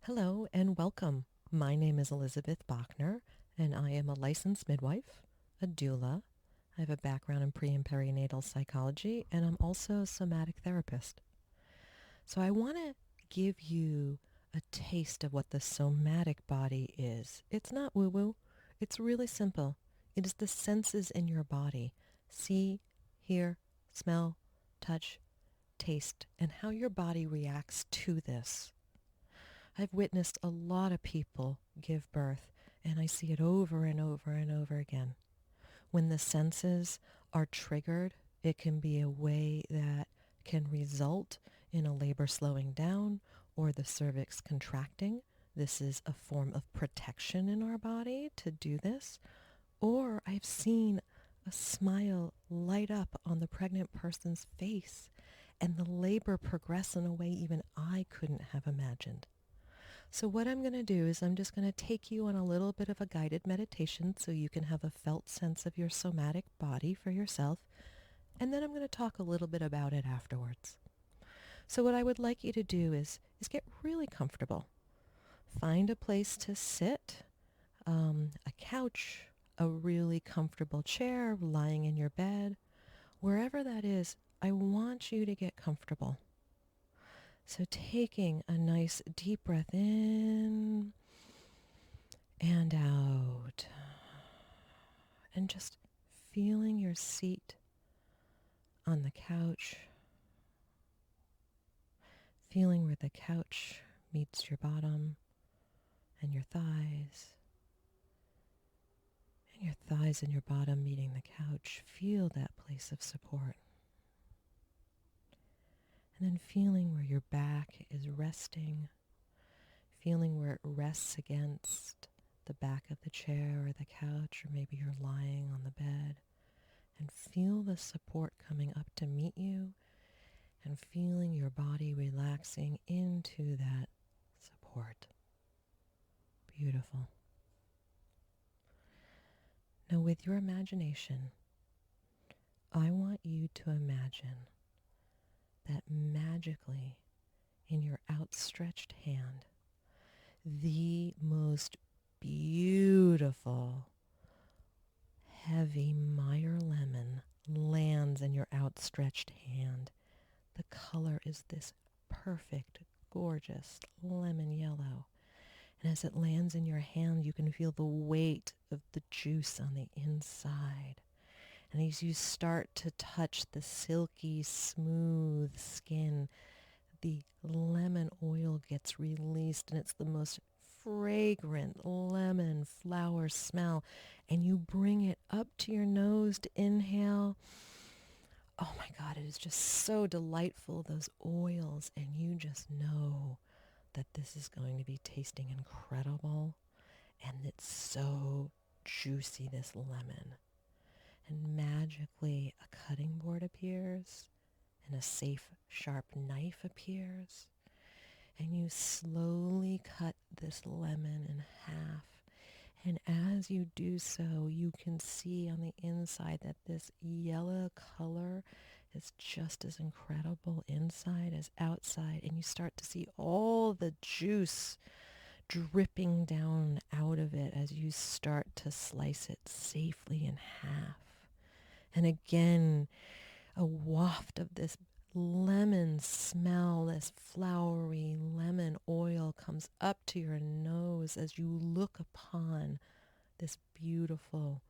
Hello and welcome. My name is Elizabeth Bachner, and I am a licensed midwife, a doula. I have a background in pre and perinatal psychology, and I'm also a somatic therapist. So I want to give you a taste of what the somatic body is. It's not woo-woo. It's really simple. It is the senses in your body. See, hear, smell, touch, taste, and how your body reacts to this. I've witnessed a lot of people give birth, and I see it over and over and over again. When the senses are triggered, it can be a way that can result in a labor slowing down or the cervix contracting. This is a form of protection in our body to do this. Or I've seen a smile light up on the pregnant person's face and the labor progress in a way even I couldn't have imagined. So what I'm going to do is I'm just going to take you on a little bit of a guided meditation so you can have a felt sense of your somatic body for yourself. And then I'm going to talk a little bit about it afterwards. So what I would like you to do is get really comfortable. Find a place to sit, a couch, a really comfortable chair, lying in your bed. Wherever that is, I want you to get comfortable. So taking a nice deep breath in and out, and just feeling your seat on the couch, feeling where the couch meets your bottom and your thighs and your bottom meeting the couch. Feel that place of support. And then feeling where your back is resting, feeling where it rests against the back of the chair or the couch, or maybe you're lying on the bed, and feel the support coming up to meet you and feeling your body relaxing into that support. Beautiful. Now with your imagination, I want you to imagine that magically in your outstretched hand, the most beautiful, heavy Meyer lemon lands in your outstretched hand. The color is this perfect, gorgeous lemon yellow. And as it lands in your hand, you can feel the weight of the juice on the inside. And as you start to touch the silky, smooth skin, the lemon oil gets released, and it's the most fragrant lemon flower smell. And you bring it up to your nose to inhale. Oh my God, it is just so delightful, those oils. And you just know that this is going to be tasting incredible. And it's so juicy, this lemon. And magically a cutting board appears and a safe, sharp knife appears. And you slowly cut this lemon in half. And as you do so, you can see on the inside that this yellow color is just as incredible inside as outside. And you start to see all the juice dripping down out of it as you start to slice it safely in half. And again, a waft of this lemon smell, this flowery lemon oil comes up to your nose as you look upon this beautiful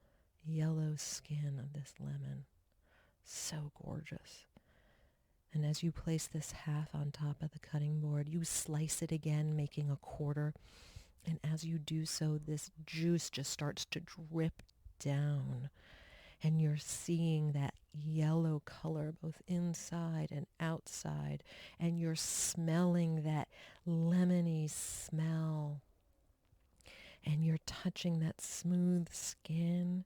yellow skin of this lemon. So gorgeous. And as you place this half on top of the cutting board, you slice it again, making a quarter. And as you do so, this juice just starts to drip down. And you're seeing that yellow color both inside and outside. And you're smelling that lemony smell. And you're touching that smooth skin.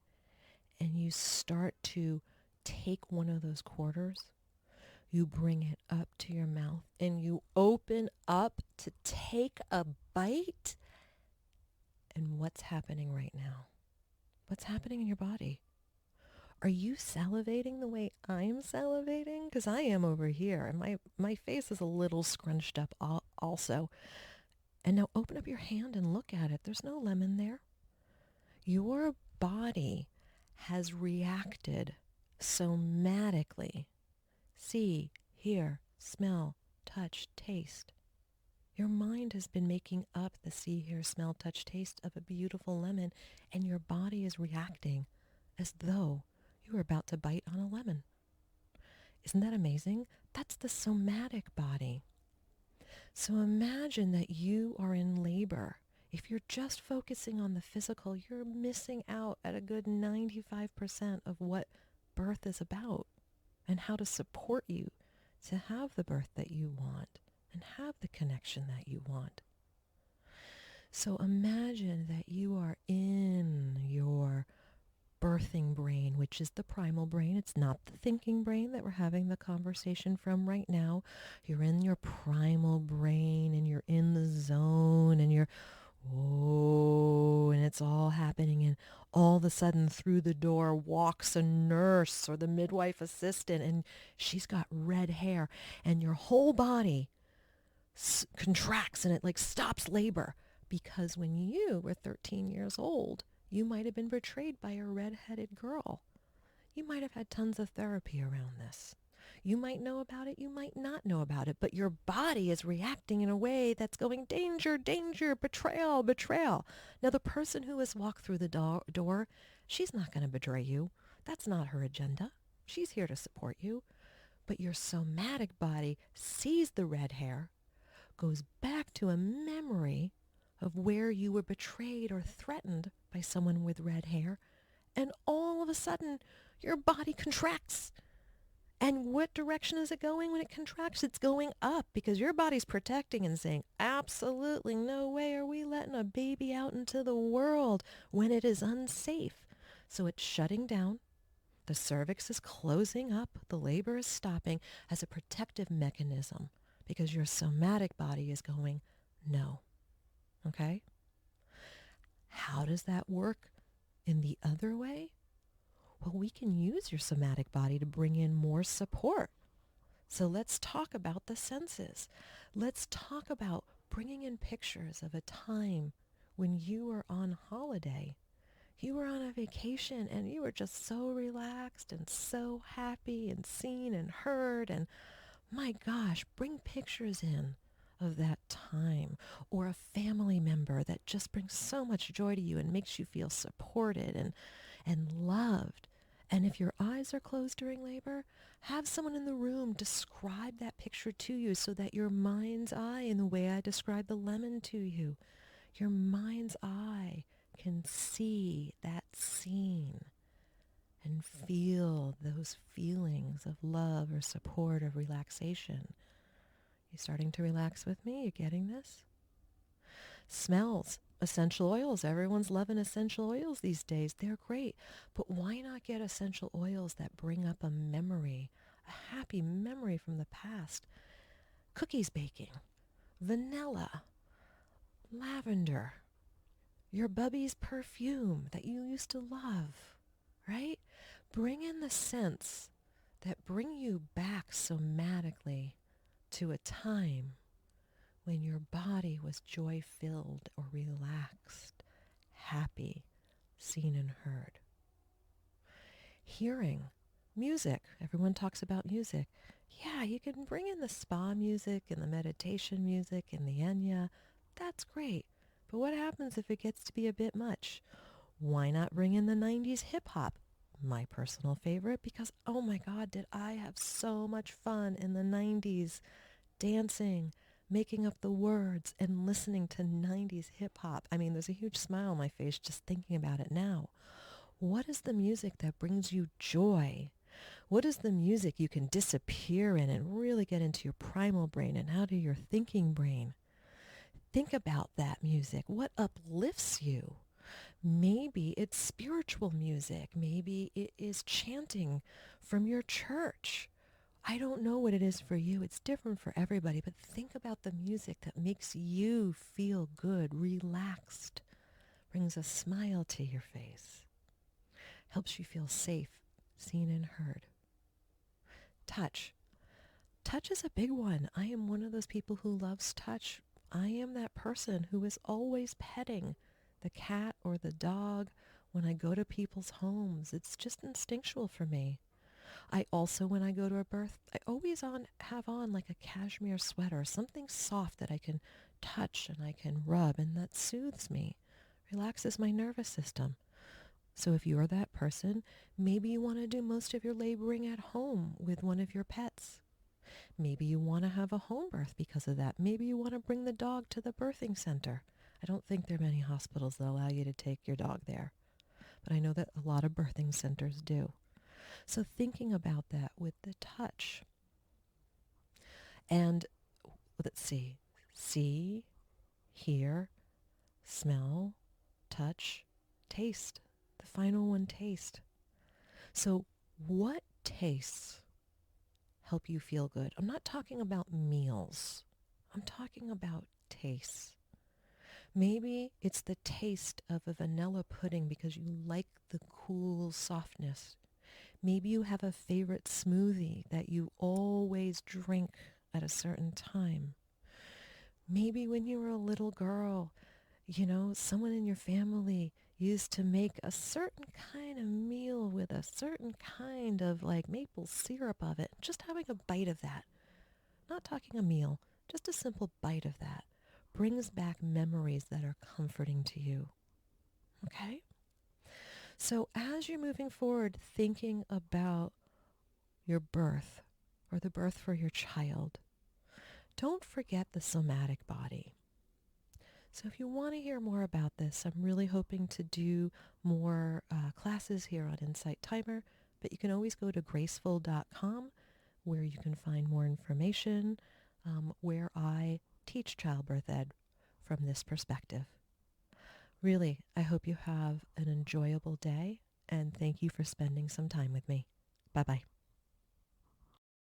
And you start to take one of those quarters. You bring it up to your mouth and you open up to take a bite. And what's happening right now? What's happening in your body? Are you salivating the way I'm salivating? Because I am over here, and my face is a little scrunched up also. And now open up your hand and look at it. There's no lemon there. Your body has reacted somatically. See, hear, smell, touch, taste. Your mind has been making up the see, hear, smell, touch, taste of a beautiful lemon, and your body is reacting as though you were about to bite on a lemon. Isn't that amazing? That's the somatic body. So imagine that you are in labor. If you're just focusing on the physical, you're missing out at a good 95% of what birth is about and how to support you to have the birth that you want and have the connection that you want. So imagine that you are in your birthing brain, which is the primal brain. It's not the thinking brain that we're having the conversation from right now. You're in your primal brain and you're in the zone and you're, oh, and it's all happening. And all of a sudden through the door walks a nurse or the midwife assistant, and she's got red hair, and your whole body contracts and it like stops labor, because when you were 13 years old, you might have been betrayed by a red-headed girl. You might have had tons of therapy around this. You might know about it, you might not know about it, but your body is reacting in a way that's going, danger, danger, betrayal, betrayal. Now, the person who has walked through the door, she's not going to betray you. That's not her agenda. She's here to support you. But your somatic body sees the red hair, goes back to a memory of where you were betrayed or threatened by someone with red hair, and all of a sudden your body contracts. And what direction is it going when it contracts? It's going up, because your body's protecting and saying, absolutely no way are we letting a baby out into the world when it is unsafe. So it's shutting down. The cervix is closing up. The labor is stopping as a protective mechanism, because your somatic body is going, no. Okay? How does that work in the other way? Well, we can use your somatic body to bring in more support. So let's talk about the senses. Let's talk about bringing in pictures of a time when you were on holiday. You were on a vacation and you were just so relaxed and so happy and seen and heard, and my gosh, bring pictures in of that time, or a family member that just brings so much joy to you and makes you feel supported and loved. And if your eyes are closed during labor, have someone in the room describe that picture to you, so that your mind's eye, in the way I described the lemon to you, your mind's eye can see that scene and feel those feelings of love or support or relaxation. You starting to relax with me? You getting this? Smells. Essential oils. Everyone's loving essential oils these days. They're great. But why not get essential oils that bring up a memory, a happy memory from the past? Cookies baking, vanilla, lavender, your bubby's perfume that you used to love, right? Bring in the scents that bring you back somatically to a time when your body was joy-filled or relaxed, happy, seen and heard. Hearing, music. Everyone talks about music. Yeah, you can bring in the spa music and the meditation music and the Enya. That's great. But what happens if it gets to be a bit much? Why not bring in the 90s hip hop? My personal favorite, because oh my God, did I have so much fun in the 90s dancing, making up the words, and listening to 90s hip hop. I mean, there's a huge smile on my face just thinking about it now. What is the music that brings you joy? What is the music you can disappear in and really get into your primal brain and out of your thinking brain? Think about that music. What uplifts you? Maybe it's spiritual music. Maybe it is chanting from your church. I don't know what it is for you. It's different for everybody. But think about the music that makes you feel good, relaxed, brings a smile to your face, helps you feel safe, seen and heard. Touch. Touch is a big one. I am one of those people who loves touch. I am that person who is always petting the cat or the dog when I go to people's homes. It's just instinctual for me. I also, when I go to a birth, I always have on like a cashmere sweater, something soft that I can touch and I can rub, and that soothes me, relaxes my nervous system. So if you're that person, maybe you want to do most of your laboring at home with one of your pets. Maybe you want to have a home birth because of that. Maybe you want to bring the dog to the birthing center. I don't think there are many hospitals that allow you to take your dog there, but I know that a lot of birthing centers do. So thinking about that with the touch. And let's see, hear, smell, touch, taste. The final one, taste. So what tastes help you feel good? I'm not talking about meals. I'm talking about tastes. Maybe it's the taste of a vanilla pudding because you like the cool softness. Maybe you have a favorite smoothie that you always drink at a certain time. Maybe when you were a little girl, someone in your family used to make a certain kind of meal with a certain kind of like maple syrup of it. Just having a bite of that, not talking a meal, just a simple bite of that brings back memories that are comforting to you. Okay? So as you're moving forward, thinking about your birth or the birth for your child, don't forget the somatic body. So if you want to hear more about this, I'm really hoping to do more classes here on Insight Timer, but you can always go to graceful.com where you can find more information, where I teach childbirth ed from this perspective. Really, I hope you have an enjoyable day, and thank you for spending some time with me. Bye-bye.